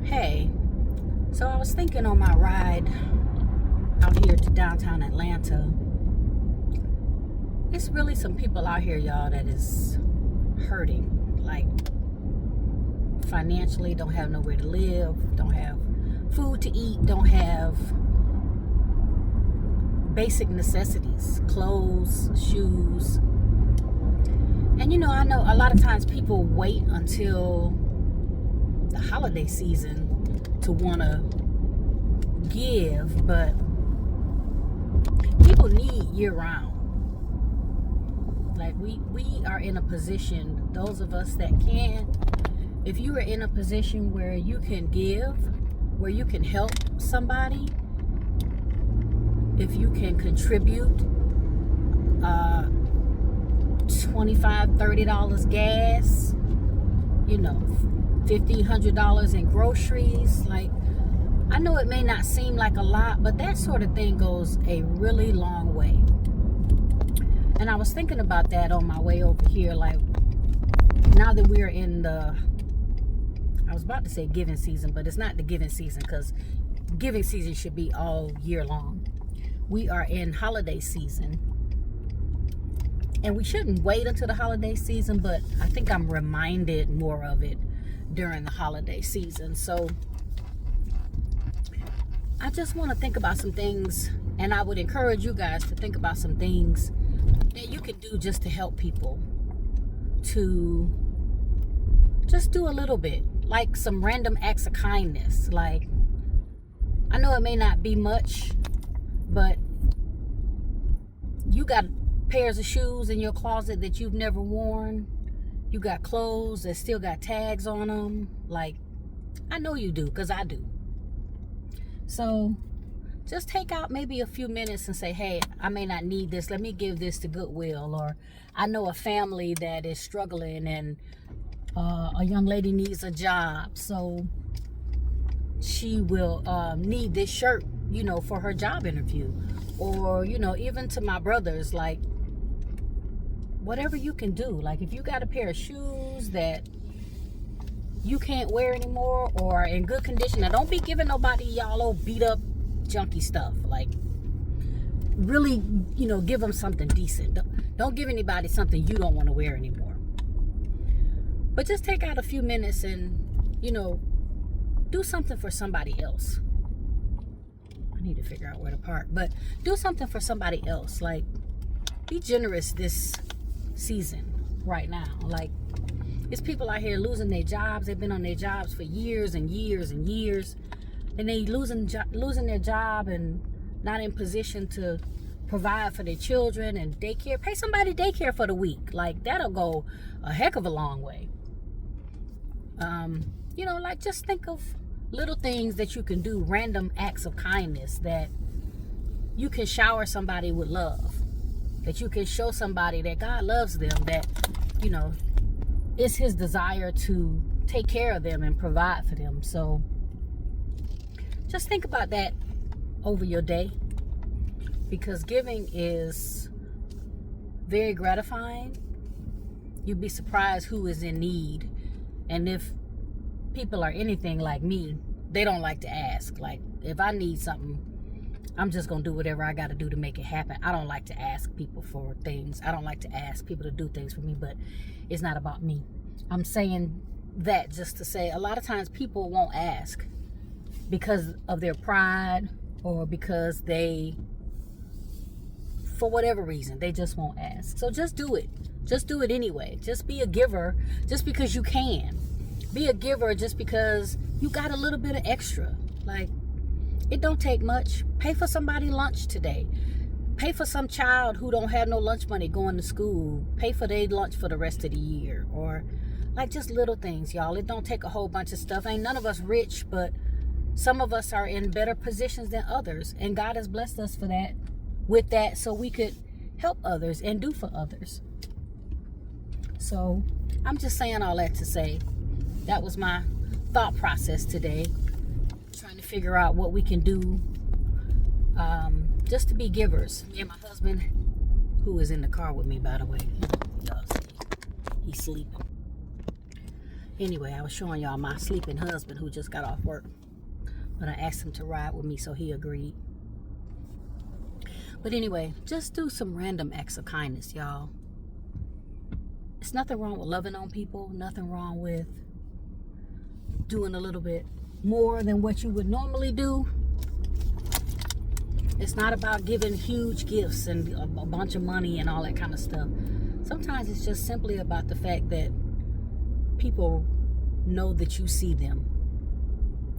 Hey, so I was thinking on my ride out here to downtown Atlanta, it's really some people out here, y'all, that is hurting. Like, financially, don't have nowhere to live, don't have food to eat, don't have basic necessities, clothes, shoes. And I know a lot of times people wait until the holiday season to want to give, but people need year round. Like we are in a position, those of us that can, if you are in a position where you can give, where you can help somebody, if you can contribute $25, $30 gas, $50, $100 in groceries. Like, I know it may not seem like a lot, but that sort of thing goes a really long way. And I was thinking about that on my way over here. Like, now that we're in I was about to say giving season, but it's not the giving season, because giving season should be all year long. We are in holiday season, and we shouldn't wait until the holiday season, but I think I'm reminded more of it during the holiday season. So I just want to think about some things, and I would encourage you guys to think about some things that you can do just to help people, to just do a little bit, like some random acts of kindness. Like, I know it may not be much, but you got pairs of shoes in your closet that you've never worn. You got clothes that still got tags on them. Like, I know you do, because I do. So just take out maybe a few minutes and say, hey, I may not need this. Let me give this to Goodwill. Or I know a family that is struggling, and a young lady needs a job. So she will need this shirt, for her job interview. Or, even to my brothers, like, whatever you can do. Like, if you got a pair of shoes that you can't wear anymore, or in good condition, now don't be giving nobody y'all old beat up junky stuff. Like, really, give them something decent. Don't give anybody something you don't want to wear anymore. But just take out a few minutes and, do something for somebody else. I need to figure out where to park, but do something for somebody else. Like, be generous this season right now. Like, there's people out here losing their jobs. They've been on their jobs for years and years and years, and they losing their job and not in position to provide for their children and daycare. Pay somebody daycare for the week. Like, that'll go a heck of a long way. Like, just think of little things that you can do, random acts of kindness, that you can shower somebody with love, that you can show somebody that God loves them, that, it's his desire to take care of them and provide for them. So just think about that over your day, because giving is very gratifying. You'd be surprised who is in need. And if people are anything like me, they don't like to ask. Like, if I need something, I'm just going to do whatever I got to do to make it happen. I don't like to ask people for things. I don't like to ask people to do things for me, but it's not about me. I'm saying that just to say, a lot of times people won't ask because of their pride, or because for whatever reason, they just won't ask. So just do it. Just do it anyway. Just be a giver just because you can. Be a giver just because you got a little bit of extra. Like, it don't take much. Pay for somebody lunch today. Pay for some child who don't have no lunch money going to school. Pay for their lunch for the rest of the year. Or, like, just little things, y'all. It don't take a whole bunch of stuff. Ain't none of us rich, but some of us are in better positions than others. And God has blessed us with that, so we could help others and do for others. So I'm just saying all that to say, that was my thought process today, trying to figure out what we can do just to be givers. Me and my husband, who is in the car with me, by the way, he's sleeping. Anyway, I was showing y'all my sleeping husband who just got off work. But I asked him to ride with me, so he agreed. But anyway, just do some random acts of kindness, y'all. It's nothing wrong with loving on people. Nothing wrong with doing a little bit more than what you would normally do. It's not about giving huge gifts and a bunch of money and all that kind of stuff. Sometimes it's just simply about the fact that people know that you see them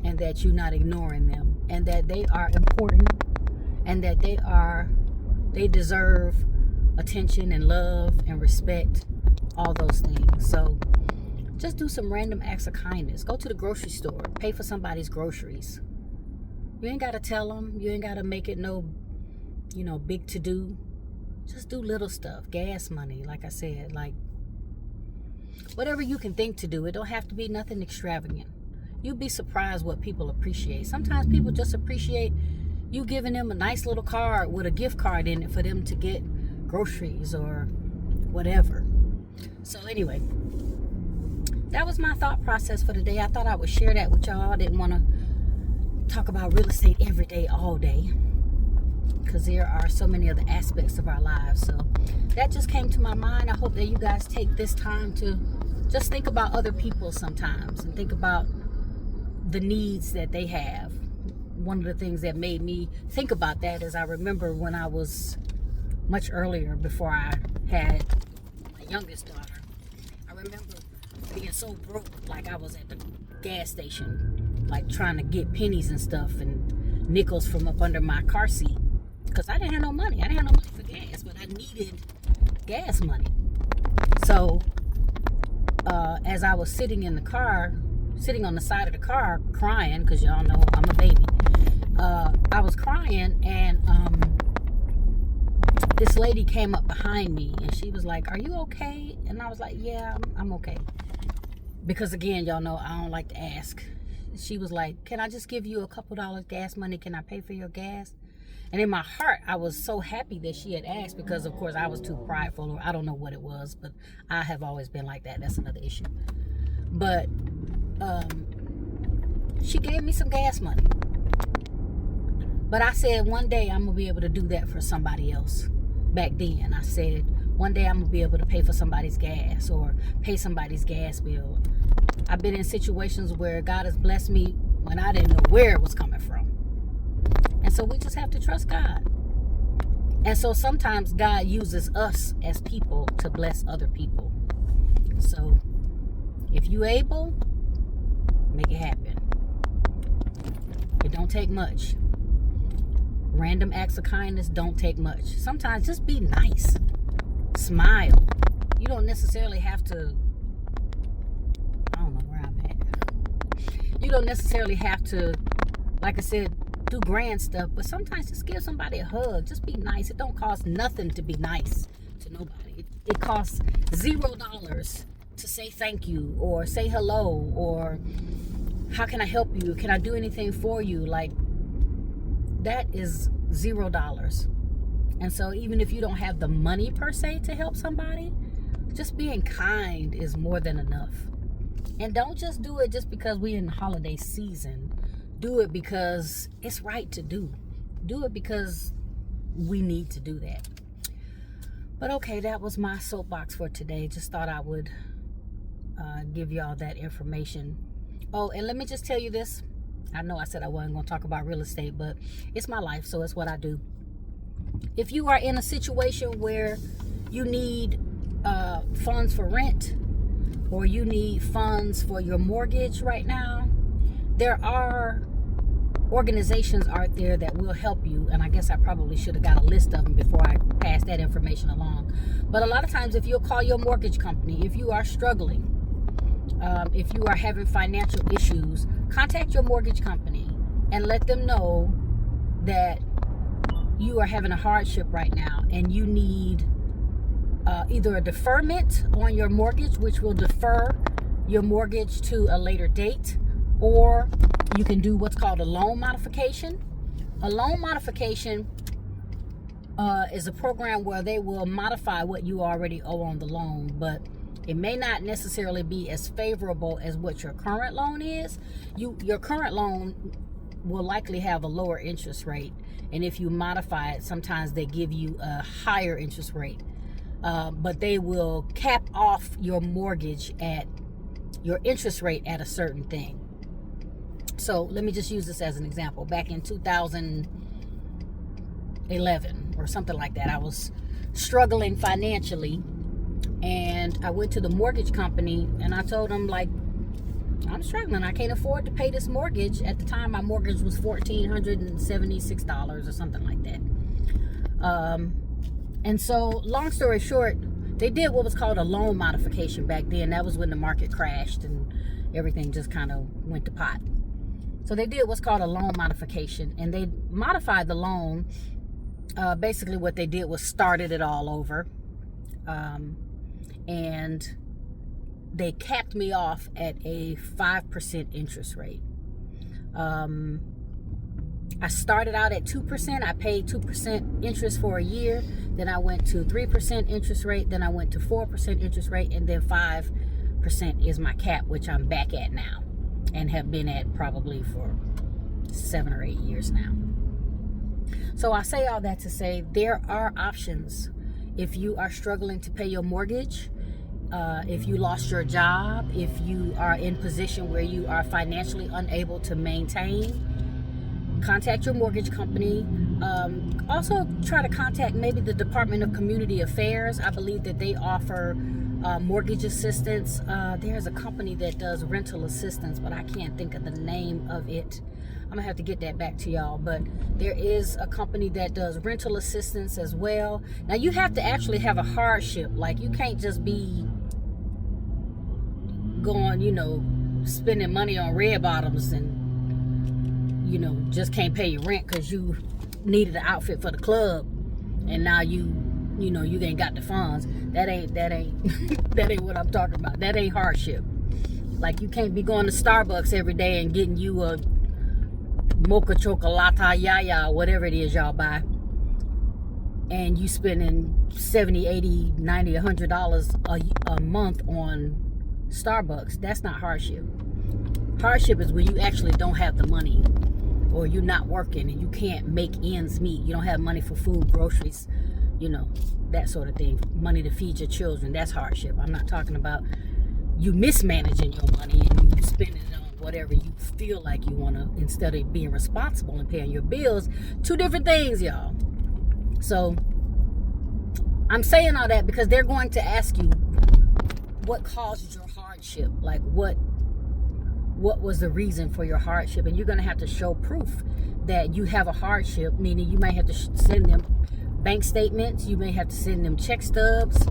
and that you're not ignoring them and that they are important and that they deserve attention and love and respect, all those things. So just do some random acts of kindness. Go to the grocery store, pay for somebody's groceries. You ain't got to tell them. You ain't got to make it no, big to do. Just do little stuff. Gas money, like I said, like whatever you can think to do. It don't have to be nothing extravagant. You'd be surprised what people appreciate. Sometimes people just appreciate you giving them a nice little card with a gift card in it for them to get groceries or whatever. So anyway, that was my thought process for the day. I thought I would share that with y'all. I didn't want to talk about real estate every day, all day, because there are so many other aspects of our lives. So that just came to my mind. I hope that you guys take this time to just think about other people sometimes and think about the needs that they have. One of the things that made me think about that is I remember when I was much earlier, before I had my youngest daughter, I remember being so broke, like I was at the gas station, like trying to get pennies and stuff and nickels from up under my car seat, because I didn't have no money. I didn't have no money for gas, but I needed gas money. So as I was sitting in the car, sitting on the side of the car crying, because y'all know I'm a baby, I was crying, and this lady came up behind me and she was like, "Are you okay?" And I was like, "Yeah, I'm okay." Because again, y'all know I don't like to ask. She was like, "Can I just give you a couple dollars gas money? Can I pay for your gas?" And in my heart, I was so happy that she had asked, because of course I was too prideful, or I don't know what it was, but I have always been like that. That's another issue. But she gave me some gas money. But I said one day I'm going to be able to do that for somebody else. Back then, I said one day I'm going to be able to pay for somebody's gas or pay somebody's gas bill. I've been in situations where God has blessed me when I didn't know where it was coming from. And so we just have to trust God. And so sometimes God uses us as people to bless other people. So if you able, make it happen. It don't take much. Random acts of kindness don't take much. Sometimes just be nice. Smile. You don't necessarily have to, I don't know where I'm at. You don't necessarily have to, like I said, do grand stuff, but sometimes just give somebody a hug. Just be nice. It don't cost nothing to be nice to nobody. It costs $0 to say thank you or say hello or how can I help you? Can I do anything for you? Like, that is $0. And so even if you don't have the money per se to help somebody, just being kind is more than enough. And don't just do it just because we're in the holiday season. Do it because it's right to do. Do it because we need to do that. But okay, that was my soapbox for today. Just thought I would give y'all that information. Oh, and let me just tell you this. I know I said I wasn't going to talk about real estate, but it's my life, so it's what I do. If you are in a situation where you need funds for rent or you need funds for your mortgage right now, there are organizations out there that will help you. And I guess I probably should have got a list of them before I passed that information along. But a lot of times, if you'll call your mortgage company, if you are struggling, if you are having financial issues, contact your mortgage company and let them know that you are having a hardship right now and you need either a deferment on your mortgage, which will defer your mortgage to a later date, or you can do what's called a loan modification. A loan modification is a program where they will modify what you already owe on the loan, but It may not necessarily be as favorable as what your current loan is. Your current loan will likely have a lower interest rate, and if you modify it, sometimes they give you a higher interest rate, but they will cap off your mortgage at your interest rate at a certain thing. So let me just use this as an example. Back in 2011 or something like that, I was struggling financially, and I went to the mortgage company and I told them, like, I'm struggling. I can't afford to pay this mortgage. At the time, my mortgage was $1,476 or something like that. And so, long story short, they did what was called a loan modification back then. That was when the market crashed and everything just kind of went to pot. So they did what's called a loan modification, and they modified the loan. Basically what they did was started it all over, and they capped me off at a 5% interest rate. I started out at 2%. I paid 2% interest for a year. Then I went to 3% interest rate. Then I went to 4% interest rate. And then 5% is my cap, which I'm back at now and have been at probably for 7 or 8 years now. So I say all that to say there are options. If you are struggling to pay your mortgage, if you lost your job, if you are in position where you are financially unable to maintain, contact your mortgage company. Also try to contact maybe the Department of Community Affairs. I believe that they offer mortgage assistance. There's a company that does rental assistance, but I can't think of the name of it. I'm gonna have to get that back to y'all, but there is a company that does rental assistance as well. Now you have to actually have a hardship. Like, you can't just be going, spending money on red bottoms and just can't pay your rent because you needed an outfit for the club, and now you ain't got the funds. That ain't that ain't what I'm talking about. That ain't hardship. Like, you can't be going to Starbucks every day and getting you a mocha chocolata yaya, whatever it is y'all buy, and you spending $70, $80, $90, $100 a month on Starbucks. That's not hardship. Hardship is when you actually don't have the money, or you're not working and you can't make ends meet. You don't have money for food, groceries, that sort of thing. Money to feed your children. That's hardship. I'm not talking about you mismanaging your money and you spending it on whatever you feel like you want to, instead of being responsible and paying your bills. Two different things, y'all. So I'm saying all that because they're going to ask you what caused your hardship. Like, what was the reason for your hardship? And you're going to have to show proof that you have a hardship, meaning you might have to send them bank statements. You may have to send them check stubs.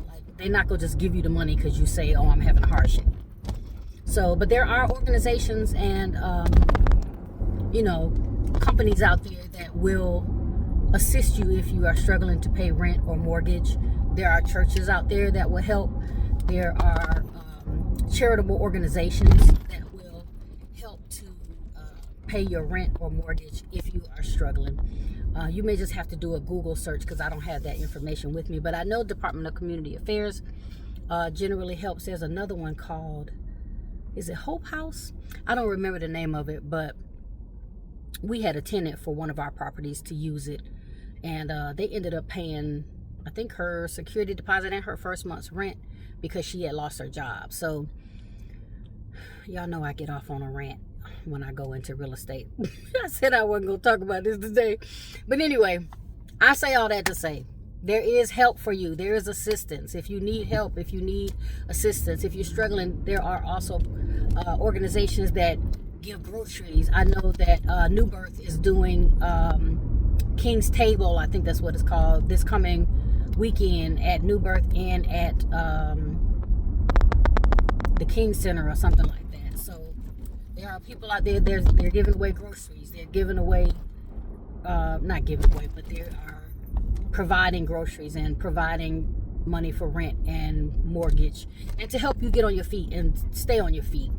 Like, they're not going to just give you the money because you say, oh, I'm having a hardship. So, but there are organizations and, companies out there that will assist you if you are struggling to pay rent or mortgage. There are churches out there that will help. There are charitable organizations that will help to pay your rent or mortgage if you are struggling. You may just have to do a Google search because I don't have that information with me, but I know Department of Community Affairs generally helps. There's another one called, is it Hope House? I don't remember the name of it, but we had a tenant for one of our properties to use it, and they ended up paying, I think, her security deposit and her first month's rent because she had lost her job. So y'all know I get off on a rant when I go into real estate. I said I wasn't going to talk about this today. But anyway, I say all that to say there is help for you. There is assistance. If you need help, if you need assistance, if you're struggling, there are also organizations that give groceries. I know that New Birth is doing King's Table, I think that's what it's called, this coming weekend at New Birth and at the King Center or something like that. So there are people out there, they're giving away groceries. They're giving away, not giving away, but they are providing groceries and providing money for rent and mortgage, and to help you get on your feet and stay on your feet.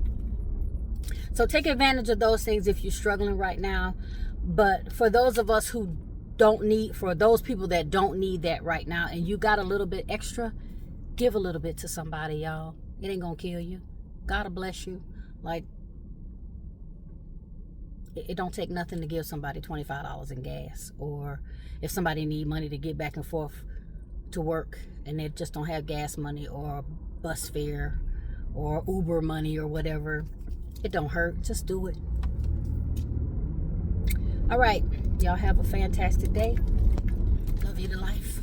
So take advantage of those things if you're struggling right now. But for those of us who don't need, for those people that don't need that right now, and you got a little bit extra, Give a little bit to somebody, y'all. It ain't gonna kill you. God bless you. Like, it don't take nothing to give somebody $25 in gas. Or if somebody need money to get back and forth to work and they just don't have gas money or bus fare or Uber money or whatever, it don't hurt. Just do it. All right, y'all have a fantastic day. Love you to life.